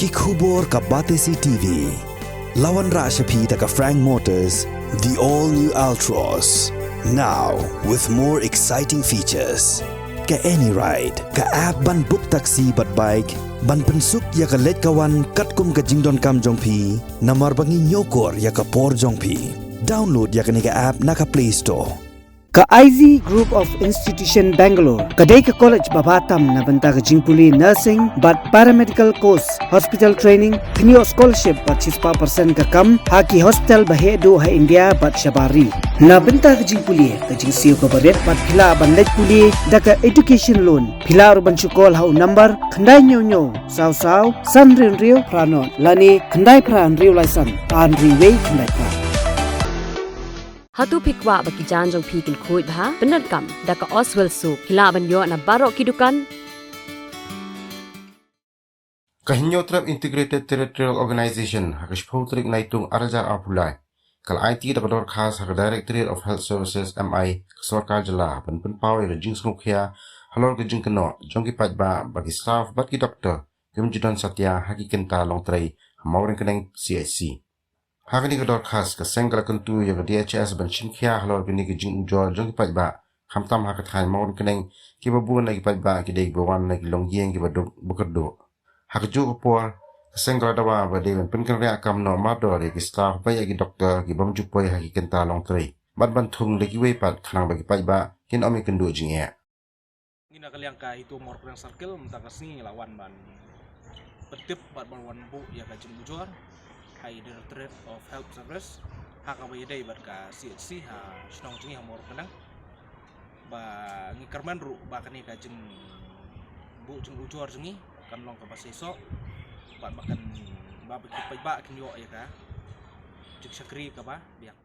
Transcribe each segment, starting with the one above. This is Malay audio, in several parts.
Kikubor ka Batesi TV. Lawan Rashapi taka Frank Motors, the all-new Altros. Now, with more exciting features. Ka any ride, ka app ban book taxi bat bike, ban pensuk ya ka let kawan katkum ka jingdon kam jongpi, namar bangi nyokor ya ka por jongpi. Download ya ka nika app naka Play Store. Ka IZ Group of Institution Bangalore, kadai ka college babatam na banta ka jingpuli nursing but paramedical course, hospital training, thinyo scholarship but 6% ka kam, haki hospital bahedo ha India but shabari. Na banta ka jingpuli ka jingsiyo ka baret but pila banlet puli da ka education loan. Pila ruban syukol hau number khandai nyo saw sanrin rio pranon lani khandai pran rio laisan tan riway khandai pra. Hatu pikwa bagi janjong pikil kuit bah benar kam daka Oswell Soup hilaban yo na barok kidukan Kahinyo Trap Integrated Territorial Organization hakish potrik naitung arja apulai kal IT daka dorkas hak Directorate of Health Services MI kesorkar jela pen pawai rejing smukhya halor ke jingkeno jongki pajba bagi staff bat ki doktor kemjidon satya haki kenta long trai mauring keneng CIC Hakani ka dorkas ka sengkala kentu ya ka DHS ban shinkhya halor kini ka jing ujor jong ki pajba hamtam hakat khan maun keneng ki babuan lagi pajba ki deg bawan lagi longyeng ki badok bukerdo hakju ko por ka sengkala dawa ba de pen kan ria kam no mador ki staff ba ya ki doktor ki bam jupoy haki kenta long trai bat ban thung lagi we pat khanang ba ki pajba kin omi kendu jing ya ngina kaliang ka itu mor kurang circle mentakasni lawan ban petip bat ban bu ya ka jing ujor Hai Directorate of Health Service haka bayadai barka CHC ha snong jingi hamor kanang ba ngikarman ru ba kani ka jeng bu jeng ujor jingi kan long ka baseso ba makan ba bagi ba kin yo ya ka jek sakri ka ba biak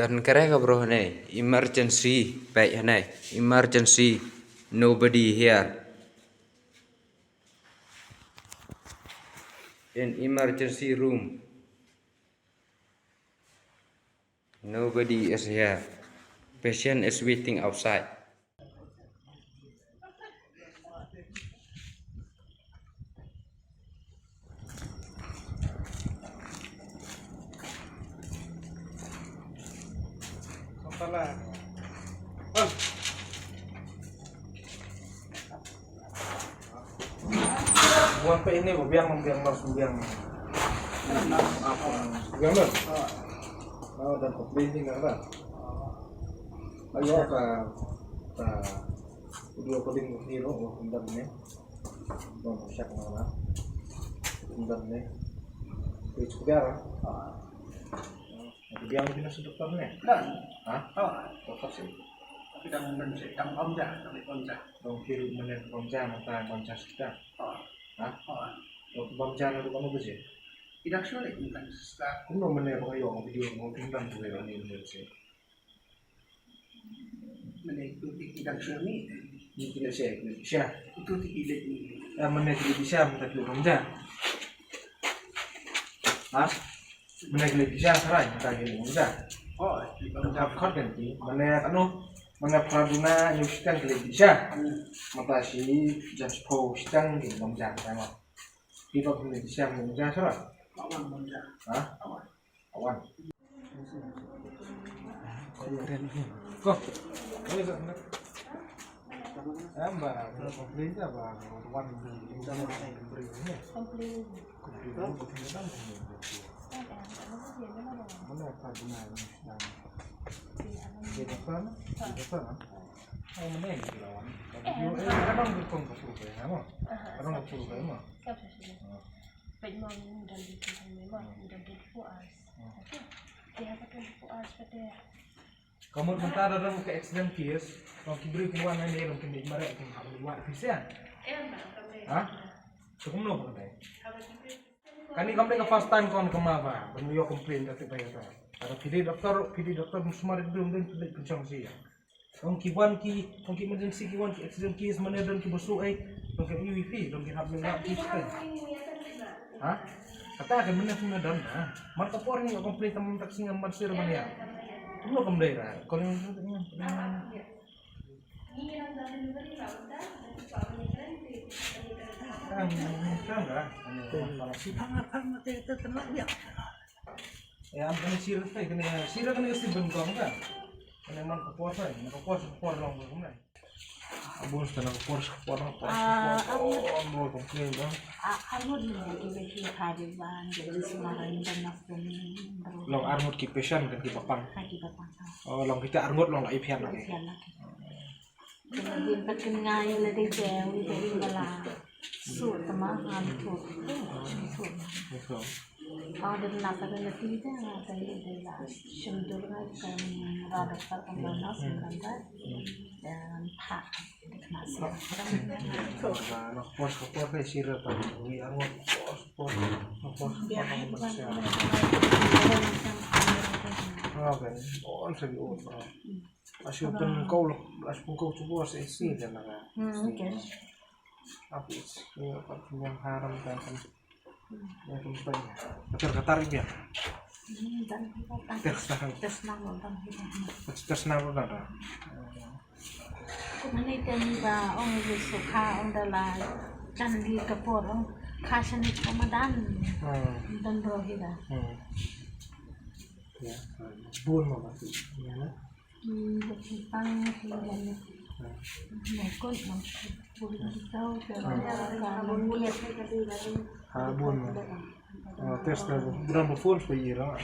Dan kerja bro ne emergency baik ne emergency nobody here in emergency room nobody is here patient is waiting outside salah buang pe ini biang harus biang apa biang lo oh dan komplain enggak ayo ka dua coding hero bentar nih mau siap mana bentar nih itu biar biang pindah sedekah nih hah dokter sih tapi đang mình sẽ trong con ra đồng khi mình con ra mà ta con ra kita hả con ra nó có cái gì tidak sulit bukan setelah cũng đâu mình có dùng video mau tinggal tu yang ini mình sẽ mengikuti tidak sulit ini tidak bisa itu tidak ini mình tidak bisa minta dulu con ra hả mình tidak bisa sekarang minta dulu con ra oh Mengap ganti, mana anu mengap praduna nyuskan Indonesia, mata si jaspo sedang di Bangsa, sama. Kita Indonesia Bangsa salah. awan bangsa Hah? Awan. Keren ni. Kok? Ini sana. Mbak, komplain apa? Awan di sana komplain ni. Komplain. Mana praduna sedang. Di depan. Oh, mana yang dilawan? Kadang berkong ke Surabaya, sama? Kadang ke Surabaya, sama? But mom dan di sini memang dan 24 hours. Okay. Dia akan 24 hours pada Kamu bentar ada ke accident case, kalau kibri keluar ini mungkin di mana itu harus buat visian. Hah? Cukup no pakai. Kan ini kamu first time kon kemana? Kamu yo komplain tapi bayar. Ada PD doktor semua itu belum tentu kencang sih ya. Kamu emergency kiwan ki accident case mana dan ki besuk dong UEP dong ki hab nggak kita. Hah? Kata akan mana semua dan marka por ni komplain teman taksi ngamban sir mana ya. Belum kamu daerah. Kalau yang ya, ambil sirah saya kena isi bengkong kan? Kena man kepuas saya, kepuas long kan? Abun setengah kepuas komplain kan? Long armut kipesan kan kipapang. Oh, long kita armut long lagi pian lagi. Kemudian perkengai lagi jauh dari malah suat temahan tuh suat. Oh, dan napa dan tidak ada adalah sendur kan rada perkembangan sebenarnya dan pak masih. Nah, kepuas kayak sirah tadi, armut kepuas. Oh, kan, on serius. Asyupun kau coba sesi dan apa? Apa itu? Yang haram kan? Yang tempatnya. Ketar dia. Tersenang dah. Kemudian juga orang itu suka orang dalam jangan di kepor orang kasih Ramadan dan rohida. Ya, bun mama tu. Berkembang dan mekon boleh tahu kalau lihat Bun. Terus bulan berful sepuluh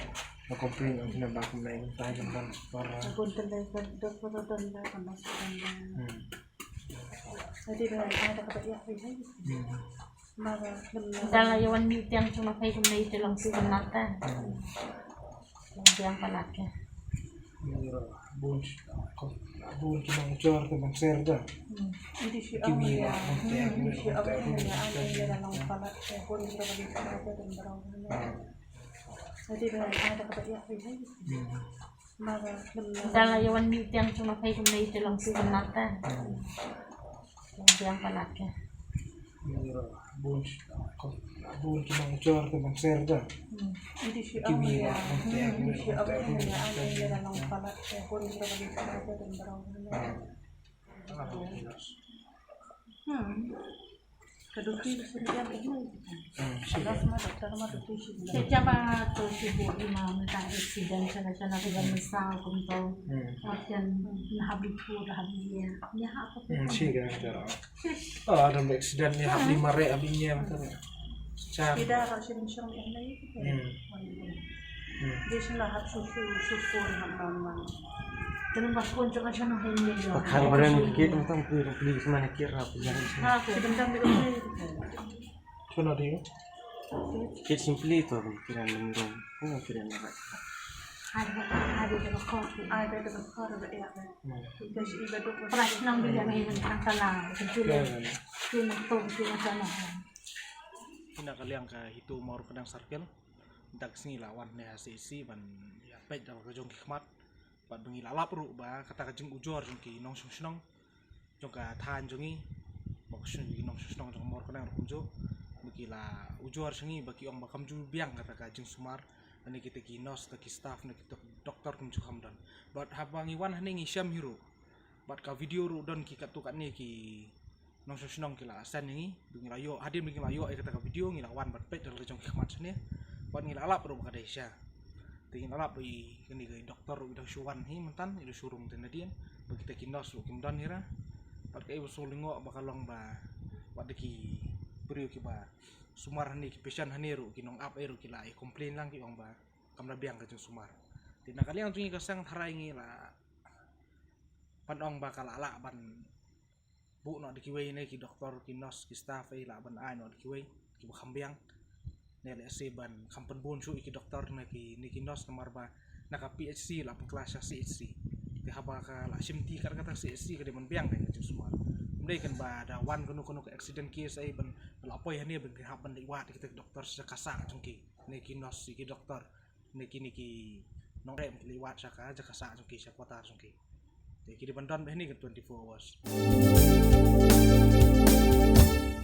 nak komplain yang kena baku lain tahu kan para. pun terdapat dokter dan masukan. Jadi ada kata ya ini. Dalam yawan yang cuma kayak kena itu langsung mata. Yang palaknya. Bun cuma ngecor ke bangser dah. Ini si Kimi ya. lah, Ini si apa yang ada dalam palak pun berapa di sana dan berapa. Jadi ada kata ya ini. Dalam yawan yang cuma kayak kena itu langsung mata. Yang palaknya. Bun cuma ngecor ke bangser dah. Ini si Kimi ya. lah, Ini si apa yang ada dalam palak pun berapa di sana dan berapa. Keduki sudah begini. Sejak tu sibuk imam tak accident sana dengan misal kumpul macam habitu habisnya. Ya apa? Sih kan cara. Oh, ada accident ni habis mare habisnya betul. Cara. Tidak harus insyaallah ini. Di sana harus susu hamam. Terus pun cuma sana hanya dia. Kalau kalian mikir tentang beli semana kira apa jangan Sebentar dulu. Cuma dia. kit simply itu pikiran menurun pikiran apa Ada dokter ya. Pernah senang dia main tentang salah. Cuma tahu cuma sana. Ina kaliang ka hitu maur pedang sarkel. Tak sini lawan ne ACC ban ya pej dalam kejong hikmat. Bat bengi lalap ru ba kata kajeng ujor jong ki nong sunong jong ka than jongi bok sun ki nong sunong jong maur pedang kunjo. Bukila ujor sengi baki ong bakam ju biang kata kajeng sumar. Ani kita ki nos ta ki staff ne kita doktor kunju hamdan. Bat habangi wan hane ngi syam hiro. Bat ka video ru don ki katukat ne ki nong sunong kila asan ngi bengi layo hadir bengi layo kata ka video ngi lawan bat pej dalam kejong hikmat sini. Bat ngi lalap ru ka Desya. Tingin lalap i kini ke dokter udah suwan hi mentan itu surung tenadian bagi kita kinos lu kemudian hira pat kai usulingo bakalong ba wadeki beriu ki ba sumar hani ki pesan hani ru kinong up eru kila ai komplain lang ki ong ba kamra biang ka sumar tina kali ang tungi kasang tharai ngi la pan ong bakal ala ban bu no dikiwe ne ki dokter kinos ki staff ai la ban ai no dikiwe ki bakhambiang nele seban kampen bon su iki doktor na ki nikinos nomor ba naka PhD la kelas CHC Te haba ka la simti kata si ka de man biang dai semua. Mendai kan ba da wan kono ke accident case ai ban lapoi hani ban hab ban liwat kita dokter sakasa jungki. Neki nos ki dokter. Neki nong rem liwat saka jakasa jungki sakota jungki. Te kiri bandon ini kan 24 hours.